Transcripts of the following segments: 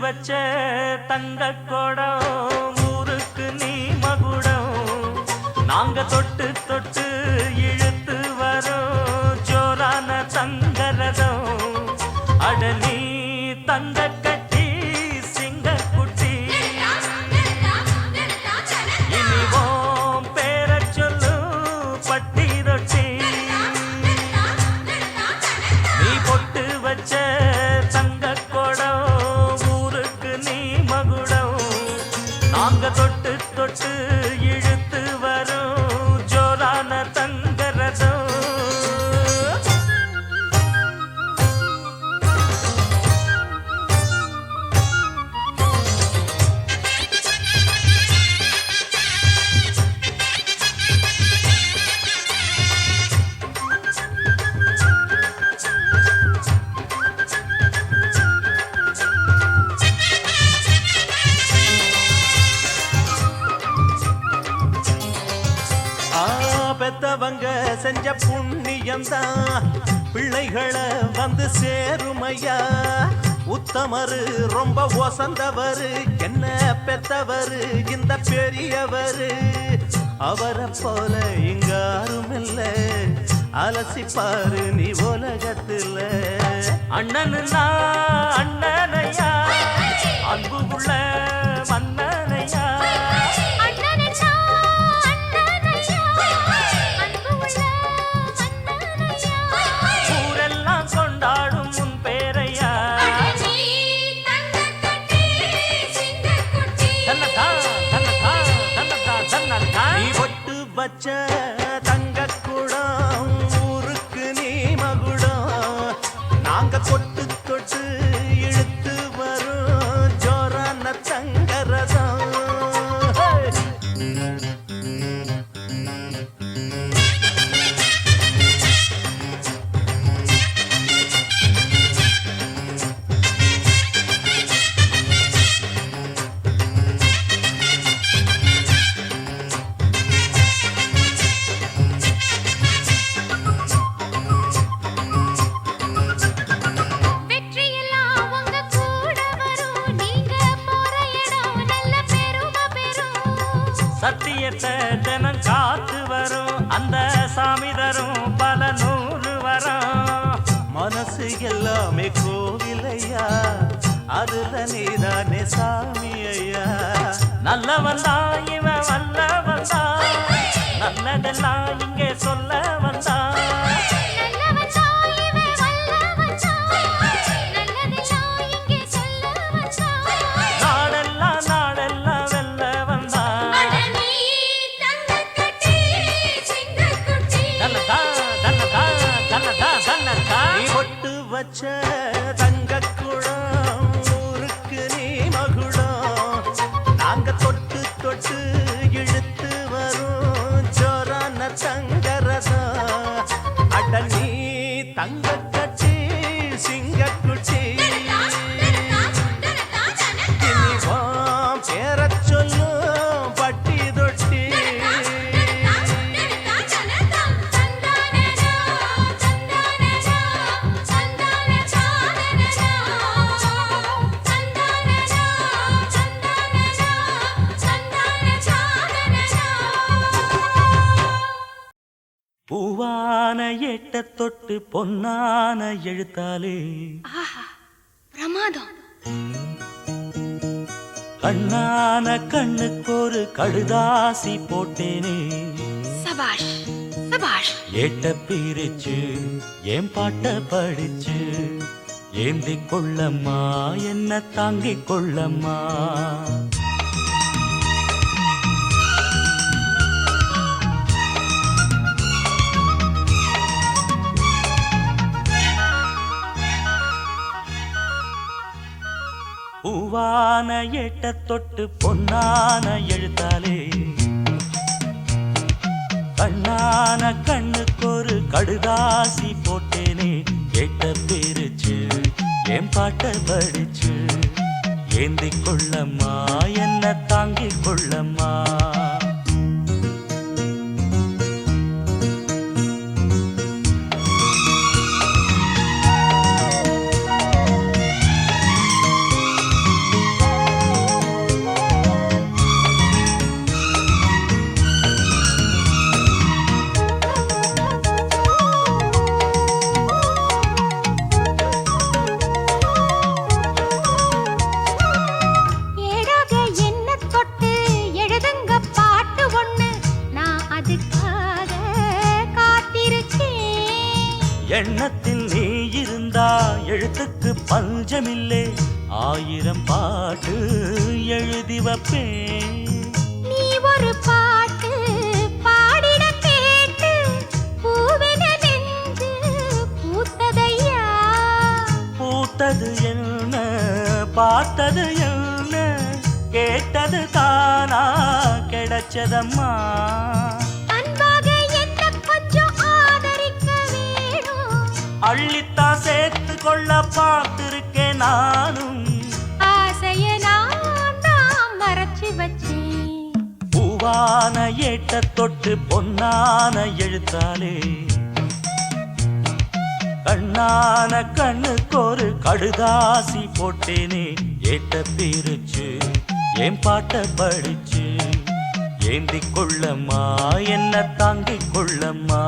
வச்ச தங்க கொடம் ஊருக்கு நீ மகுடம் நாங்க தொட்டு தொட்டு இழுத்து வரோம் ஜோரான தங்கரதம் அடலி தங்க கட்டி சிங்க குட்டி இனிவோம் பேர சொல்லு பட்டி ரொட்டி நீ பொட்டு வச்ச தங்க கொடம் ஊருக்கு நீ மகுடம் நாங்க தொட்டு தொட்டு இழுத்து வரும் ஜோரான தங்கரதம் பெத்தவங்க செஞ்ச புண்ணியம்தான் பிள்ளைகளை வந்து சேருமையா உத்தமரு ரொம்ப ஒசந்தவரு என்ன பெத்தவரு இந்த பெரியவரு அவரை போல இங்க யாரும் இல்ல அலசிப்பாரு நீ உலகத்துல அண்ணனுன்னா அண்ணனையா அன்பு உள்ள மன்னனையா வச்ச தங்க குடம் ஊருக்கு நீ மகுடம் நாங்க தொட்டு தொட்டு இழுத்து வரும் ஜோரான தங்கரதம் சத்தியத்தை தினம் காத்து வரும் அந்த சாமி தரும் பல நூறு வரும் மனசு எல்லாமே கோவிலையா அதுல நீதானே சாமி ஐயா நல்லவன் தான் இவன் வல்லவன் தான் நல்லதெல்லாம் இங்கே சொல்ல வந்தான் வச்ச தங்க குடம் ஊருக்கு நீ மகுடம் நாங்க தொட்டு தொட்டு இழுத்து வரும் ஜோரான தங்கரதம் அட நீ தங்க கட்டி சிங்க குட்டி இனிவாம் பேர சொல்லு பட்டி தொட்டி பூவான எட்ட தொட்டு பொன்னான எழுத்தாலே பிரமாதம் கண்ணான கண்ணுக்கு ஒரு கடுதாசி போட்டேனே சபாஷ் சபாஷ் ஏட்ட பிரிச்சு ஏன் பாட்ட படிச்சு ஏந்தி கொள்ளம்மா என்ன தாங்கிக் கொள்ளம்மா பூவான எட்ட தொட்டு பொன்னான எழுத்தாலே கண்ணான கண்ணுக்கு ஒரு கடுதாசி போட்டேனே கேட்ட பிரிச்சு என் பாட்ட படிச்சு ஏந்தி கொள்ளம்மா என்ன தாங்கிக் கொள்ளம்மா பஞ்சமில்லே 1000 பாட்டு எழுதி வைப்பேன். நீ ஒரு பாட்டு பாடிட கேட்டு பூவென நெஞ்சு பூத்ததையா. பூத்தது என்ன பார்த்தது என்ன கேட்டது தானா கிடைச்சதம்மா. அன்பாக என்ன கொஞ்சம் ஆதரிக்க வேணும். அள்ளித்தான் சேர்த்து கொள்ள பார்த்திருக்கேன் நானும். ஆசைய நான் தான் மறைச்சு வச்சேன். பூவான ஏட்ட தொட்டு பொன்னான எழுத்தாலே கண்ணான கண்ணுக்கு ஒரு கடுதாசி போட்டேனே. ஏட்ட பிரிச்சு என் பாட்ட படிச்சு ஏந்திக் கொள்ளம்மா என்ன தாங்கிக் கொள்ளம்மா.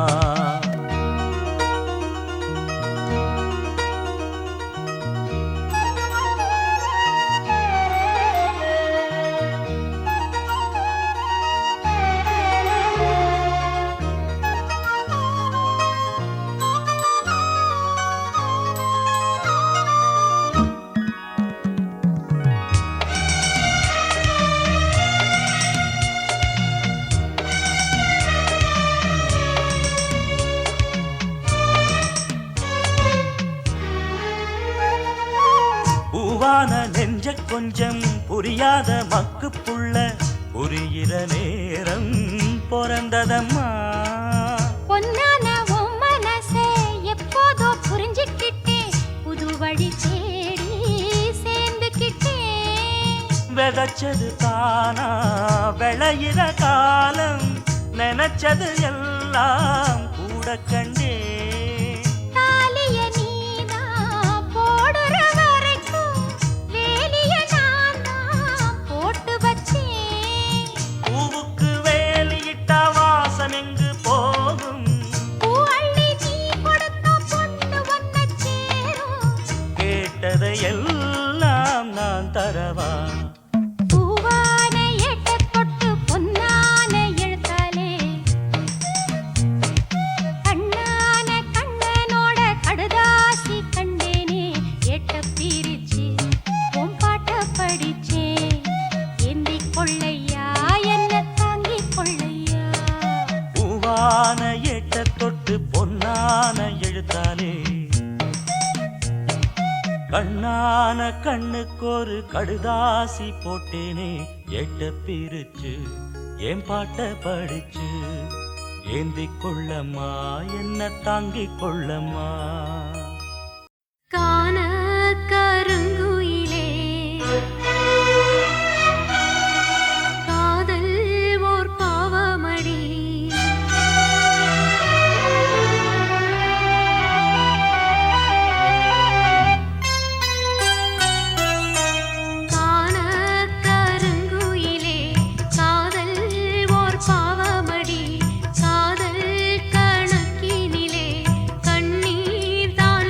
பூவான நெஞ்ச கொஞ்சம் புரியாத மக்கு புள்ள புரிகிற நேரம் பிறந்ததம்மா. பொன்னான உன் மனசே எப்போதோ புரிஞ்சுக்கிட்டேன். புது வழி தேடி சேர்ந்துக்கிட்டேன். விதைச்சது தானா விளையிற காலம் நினைச்சது எல்லாம் கூட கண்டே. தாலிய நீதான் போடுற வரைக்கும் வேலிய நான் தான் போட்டு வச்சேன். பூவுக்கு வேலியிட்ட வாசம் எங்கு போகும். பூ அள்ளி நீ கொடுத்த பொண்ணு ஒன்ன சேரும். கேட்டதை எல்லாம் நான் தரவா. பூவான ஏட்ட தொட்டு பொன்னான எழுத்தாலே கண்ணான கண்ணனோட கடுதாசி கண்டேனே. ஏட்ட பிரிச்சு உன் பாட்ட படிச்சேன். ஏந்திக் கொள்ளையா என்ன தாங்கிக் கொள்ளையா. பூவான ஏட்ட தொட்டு பொன்னான எழுத்தாலே கண்ணான கண்ணுக்கு ஒரு கடுதாசி போட்டேனே. ஏட்ட பிரிச்சு என் பாட்ட படிச்சு ஏந்திக் கொள்ளம்மா என்ன தாங்கிக் கொள்ளம்மா. கான கருங்குயிலே காதல் ஓர் பாவமடி. கான கருங்குயிலே காதல் ஓர் பாவமடி. காதல் கணக்கினிலே கண்ணீர் தான்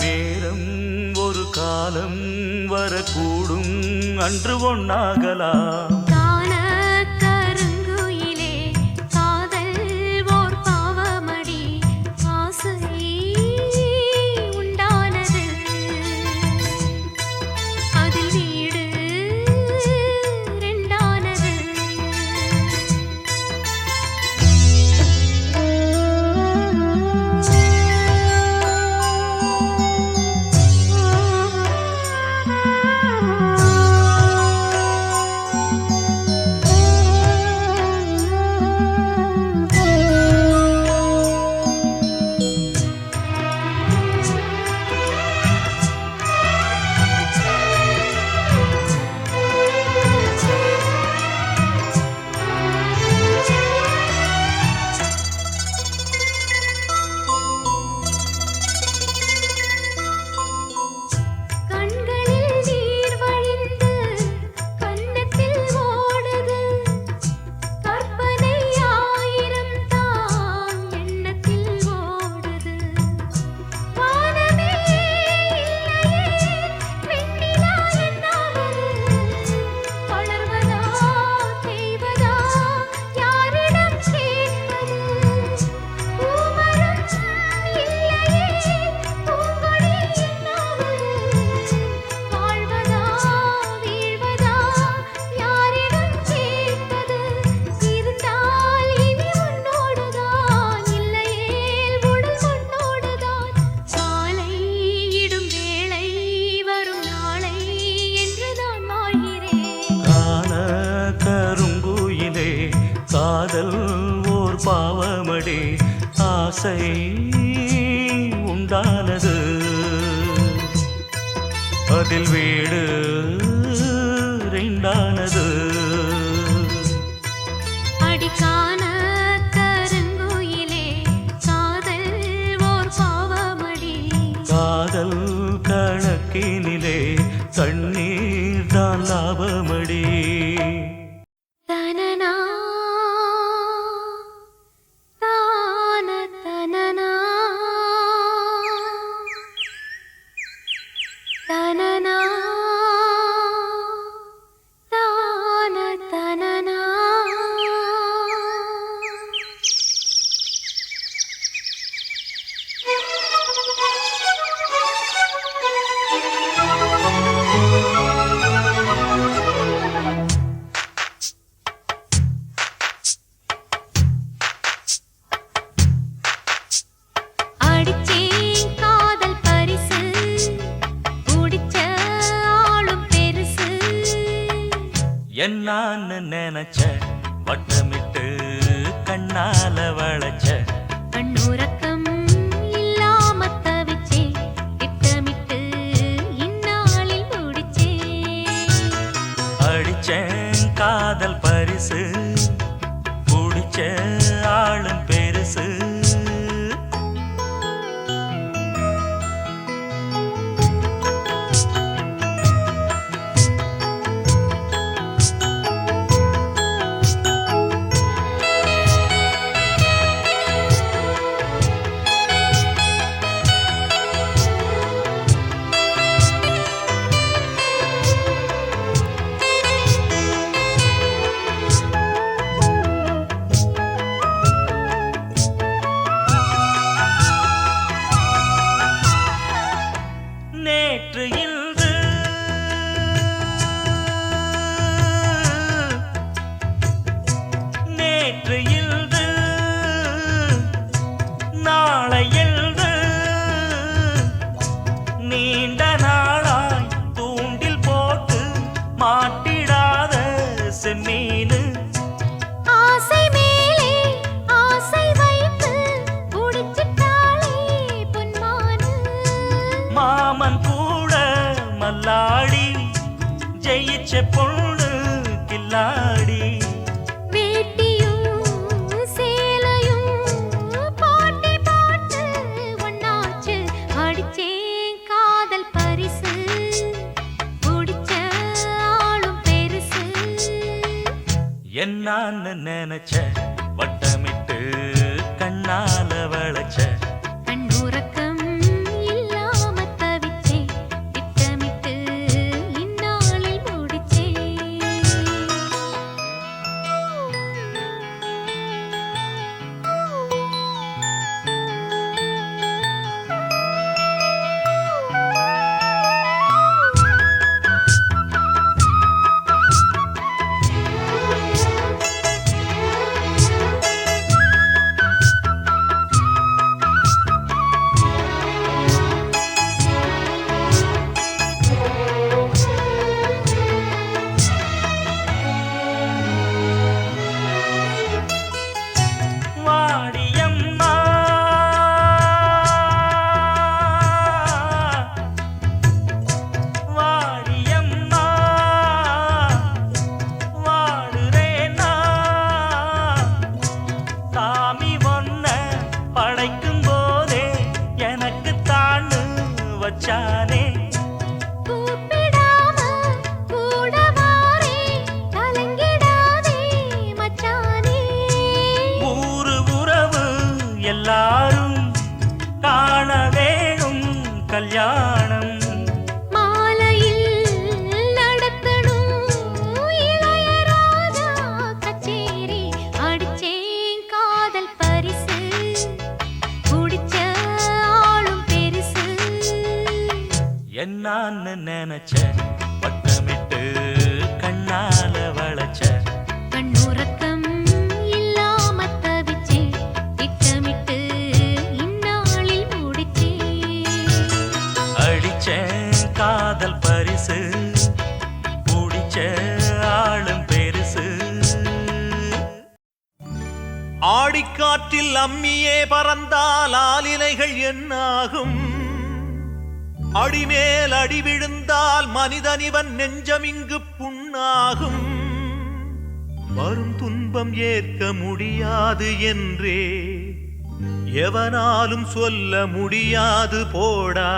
நேரம் ஒரு காலம் வரக்கூடும் அன்று ஒன்னாகலாம் காண கருங்குயிலே காதல் ஓர் பாவமடி ஆசை உண்டானது அதில் வீடு ரெண்டானது கண்களில் நீர் வழிந்து கன்னத்தில் ஓடுது கற்பனை ஆயிரம் தாம் எண்ணத்தில் ஓடுது வானமே இல்லையே வெண்ணிலா என்னாவது வளர்வதா தேய்வதா யாரிடம் கேட்பது பூமரம் இல்லையே பூங்கொடி என்னாவது வாழ்வதா வீழ்வதா யாரிடம் கேட்பது இருந்தால் இனி உன்னோடுதான் இல்லையேல் உடல் மண்ணோடுதான் சாலை இடும் வேளை வரும் நாளை என்றுதான் வாழ்கிறேன் காண கருங்குயிலே காதல் ஓர் பாவமடி ஆசை உண்டானது அதில் வீடு ரெண்டானது அடிக்கான கருங்குயிலே காதல் ஓர் பாவமடி காதல் கணக்கினிலே கண்ணீர் தான் லாபமடி தனனா தான தனனா தனனா தான தனனா அடிச்சேன் காதல் பரிசு குடிச்ச ஆளும் பெருசு என்னான்னு நினைச்ச வட்டமிட்டு கண்ணால வளைச்ச கண்ணுறக்கம் இல்லாம தவிச்சே திட்டமிட்டு இந்நாளில் முடிச்சே அடிச்சேன் காதல் பரிசு குடிச்ச ஆளும் பெருசு நேற்று இன்று நேற்று இன்று நாளை எழுது நீண்ட நாளாய் தூண்டில் போட்டு மாட்டிடாத செம்மீனு ஆசை மேலே ஆசை வைத்து புடிச்சிட்டாளே பொன்மானு மாமன் கூட மல்லாடி ஜெயிச்ச பொண்ணு கில்லாடி வேட்டியும் சேலையும் போட்டி போட்டு ஒன்னாச்சு அடிச்சேன் காதல் பரிசு குடிச்ச ஆளும் பெருசு என்னான்னு நினைச்ச வட்டமிட்டு கண்ணால வளைச்ச கண்ணுறக்கம் இல்லாம மச்சானே. கூப்பிடாம கூட வாரே கலங்கிடாதே மச்சானே. ஊரு உறவு எல்லாரும் காண வேணும் கல்யாணம். மாலையில் நடத்தணும் இளையராஜா கச்சேரி. அடிச்சேன் காதல் பரிசு குடிச்ச ஆளும் பெருசு. என்னான்னு நினைச்ச வட்டமிட்டு கண்ணால வளைச்ச கண்ணுறக்கம் இல்லாம தவிச்சேன் திட்டமிட்டு இந்நாளில் முடிச்சேன். அடிச்சேன் காதல் பரிசு பிடிச்ச ஆளும் பெருசு. ஆடிக்காற்றில் அம்மியே பறந்தால் ஆலிலைகள் என்னாகும்? அடிமேல் அடி விழுந்தால் மனிதனிவன் நெஞ்சமிங்கு புண்ணாகும். வரும் துன்பம் ஏற்க முடியாது என்றே எவனாலும் சொல்ல முடியாது போடா.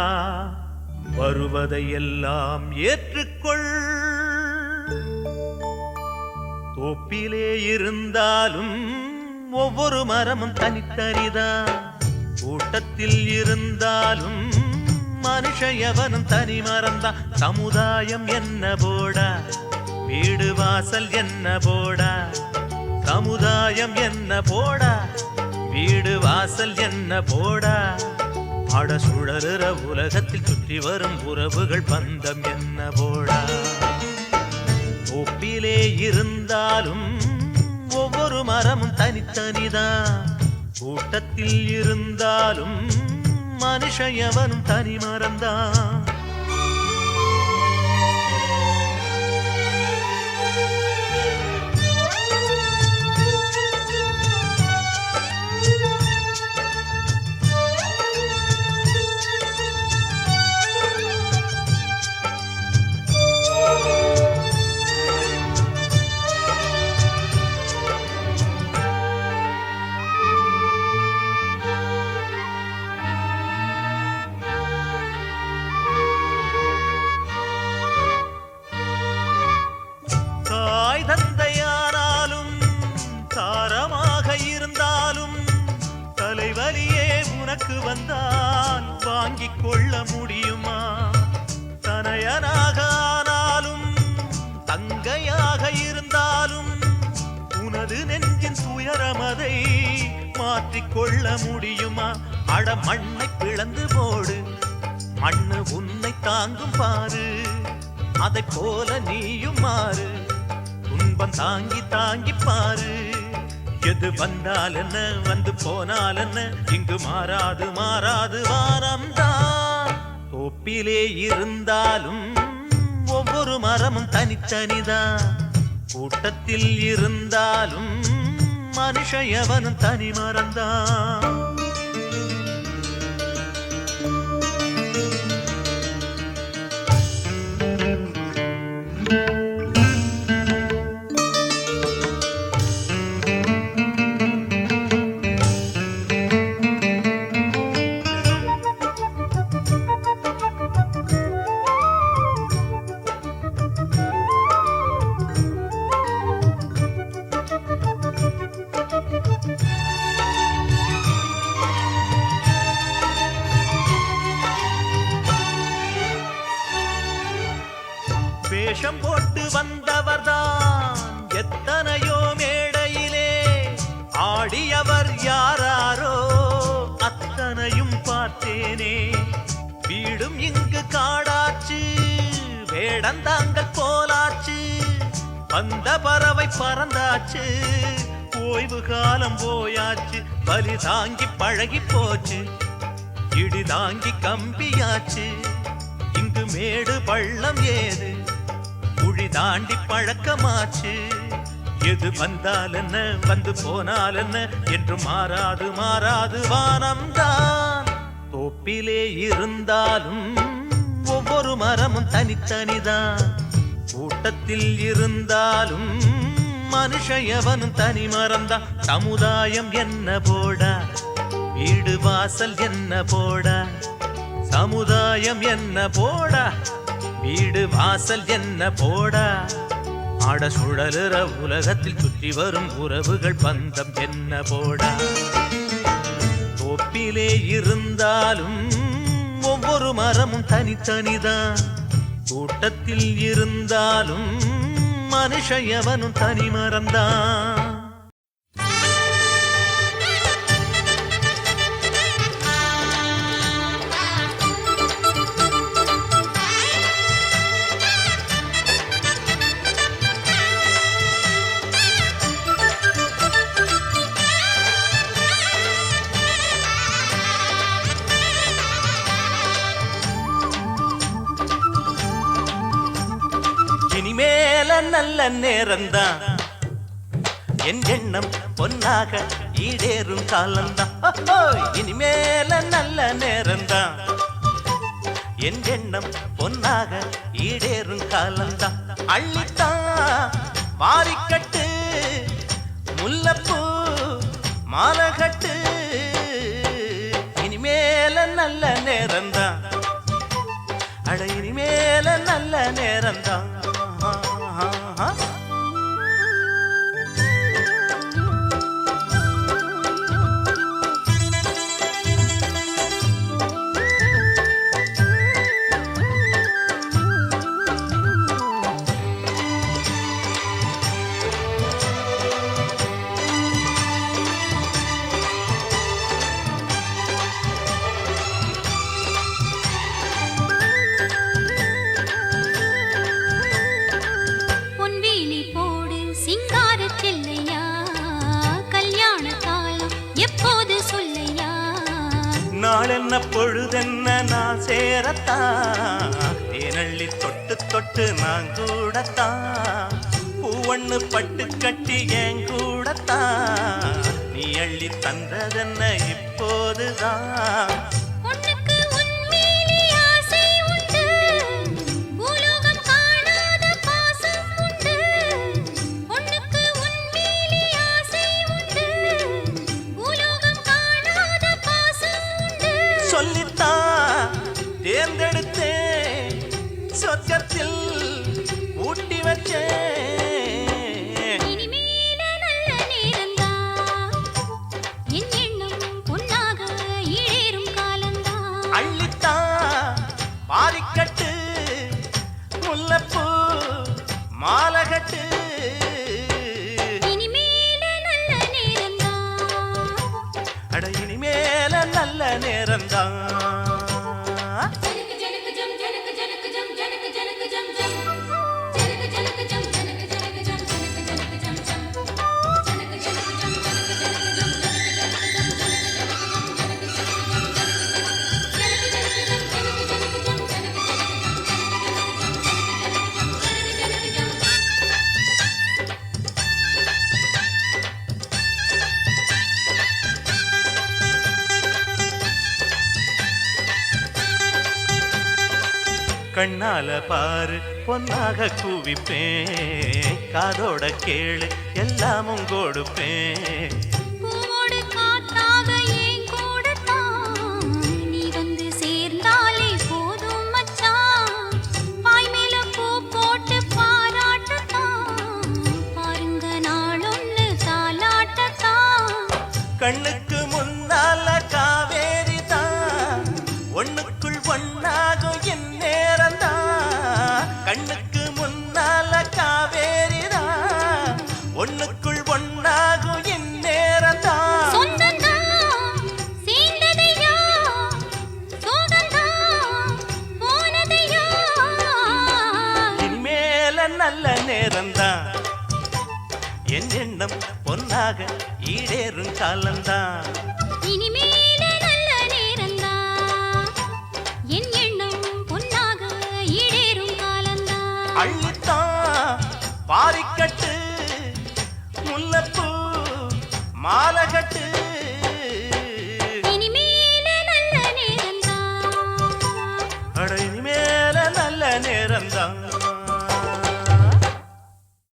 வருவதையெல்லாம் ஏற்றுக்கொள். தோப்பிலே இருந்தாலும் ஒவ்வொரு மரமும் தனித்தனிதான். கூட்டத்தில் இருந்தாலும் மனுஷ எவனும் தனி மரம்தான். சமுதாயம் என்ன போடா, வீடு வாசல் என்ன போடா. சமுதாயம் என்ன போடா, வீடு வாசல் என்ன போடா. அட சுழலுற உலகத்தில் சுற்றி வரும் உறவுகள் பந்தம் என்ன போடா. தோப்பிலே இருந்தாலும் ஒவ்வொரு மரமும் தனித்தனிதான். கூட்டத்தில் இருந்தாலும் மனுஷ எவனும் தனி மரம்தான். தந்தையானாலும் தாரமாக இருந்தாலும் தலைவலியே உனக்கு வந்தால் வாங்கிக் கொள்ள முடியுமா? தனையனாக ஆனாலும் தங்கையாக இருந்தாலும் உனது நெஞ்சின் துயரமதை மாற்றிக்கொள்ள முடியுமா? அட மண்ணை பிளந்து போடு, மண்ணு உன்னை தாங்கும் பாரு. அதை போல நீயும் மாறு, துன்பம் தாங்கி தாங்கி பாரு. எது வந்தால் என்ன வந்து போனால் என்ன, இங்கு மாறாது மாறாது வாரம்தான். தோப்பிலே இருந்தாலும் ஒவ்வொரு மரமும் தனித்தனிதான். கூட்டத்தில் இருந்தாலும் மனுஷ எவனும் தனி மரம்தான். வேஷம் போட்டு வந்தவர்தான் எத்தனையோ மேடையிலே ஆடியவர் யாராரோ அத்தனையும் பார்த்தேனே. வீடும் இங்கு காடாச்சு, வேடந்தாங்கள் போலாச்சு. வந்த பறவை பறந்தாச்சு, ஓய்வு காலம் போயாச்சு. பலி தாங்கி பழகி போச்சு, இடி தாங்கி கம்பியாச்சு. இங்கு மேடு பள்ளம் ஏது, குழி தாண்டி பழக்கமாச்சு. எது வந்தால் என்ன வந்து போனால் என்ன என்று மாறாது மாறாது வானம்தான். தோப்பிலே இருந்தாலும் ஒவ்வொரு மரமும் தனித்தனிதான். கூட்டத்தில் இருந்தாலும் மனுஷ எவனும் தனி மரம்தான். சமுதாயம் என்ன போடா, வீடு வாசல் என்ன போடா. சமுதாயம் என்ன போடா, வீடு வாசல் என்ன போடா, ஆட சுழலுற உலகத்தில் சுற்றி வரும் உறவுகள் பந்தம் என்ன போடா. தோப்பிலே இருந்தாலும் ஒவ்வொரு மரமும் தனித்தனிதான், கூட்டத்தில் இருந்தாலும் மனுஷன் எவனும் தனி மரம்தான். இனிமேல நல்ல நேரம்தான், என் எண்ணம் பொன்னாக ஈடேறும் காலம்தான். இனிமேல நல்ல நேரம்தான், என் எண்ணம் பொன்னாக ஈடேறும் காலம்தான். அள்ளித்தான் மாறிக்கட்டு முல்லப்பூ மாலகட்டு, இனிமேல நல்ல நேரம்தான், அட இனிமேல நல்ல நேரம்தான். நாளென்ன பொழுதென்ன நான் சேரத்தான், தேனள்ளி தொட்டு தொட்டு நான் கூடத்தான், பூவண்ணு பட்டு கட்டி என் கூடத்தான், நீ அள்ளி தந்ததென்ன இப்போதுதான். சொல்லித்தான் தேர்ந்தெடுத்தேன், சொர்க்கத்தில் ஊட்டி வச்சேன். இனிமேல நல்ல நேரம்தான், என் எண்ணம் பொன்னாக ஈடேறும் காலம்தான். அள்ளித்தான் மாறிக்கட்டு முல்லப்பூ மாலகட்டு, இனிமேல நல்ல நேரம்தான், அட இனிமேல நல்ல நேரம்தான். கண்ணால பாரு பொன்னாக கூவிப்பேன், காதோட கேளு எல்லாமும் கொடுப்பேன். பூவோடு காத்தாக என் கூடத்தான், நீ வந்து சேர்ந்தாலே போதும் மச்சான், பாய் மேல பூ போட்டு பாராட்டத்தான், பாருங்க நாளொன்னு தாலாட்டத்தான். கண்ணுக்கு முன்னால காவேரி தான், ஒண்ணுக்குள் ஒன்னாகும் என் நேரம்தான். கண்ணுக்கு முன்னால காவேரி தான், ஒண்ணுக்குள் ஒன்னாகும் என் நேரம்தான். சொந்தந்தான் சேர்ந்ததையா, சோகந்தான் போனதையா, இனிமேல நல்ல நேரம்தான், என் எண்ணம் பொன்னாக ஈடேறும் காலம்தான். இனிமேல நல்ல நேரம்தான், என் எண்ணம் பொன்னாக ஈடேறும் காலம்தான். அள்ளித்தான் பாரிக்கட்டு முல்லப்பூ மாலகட்டு,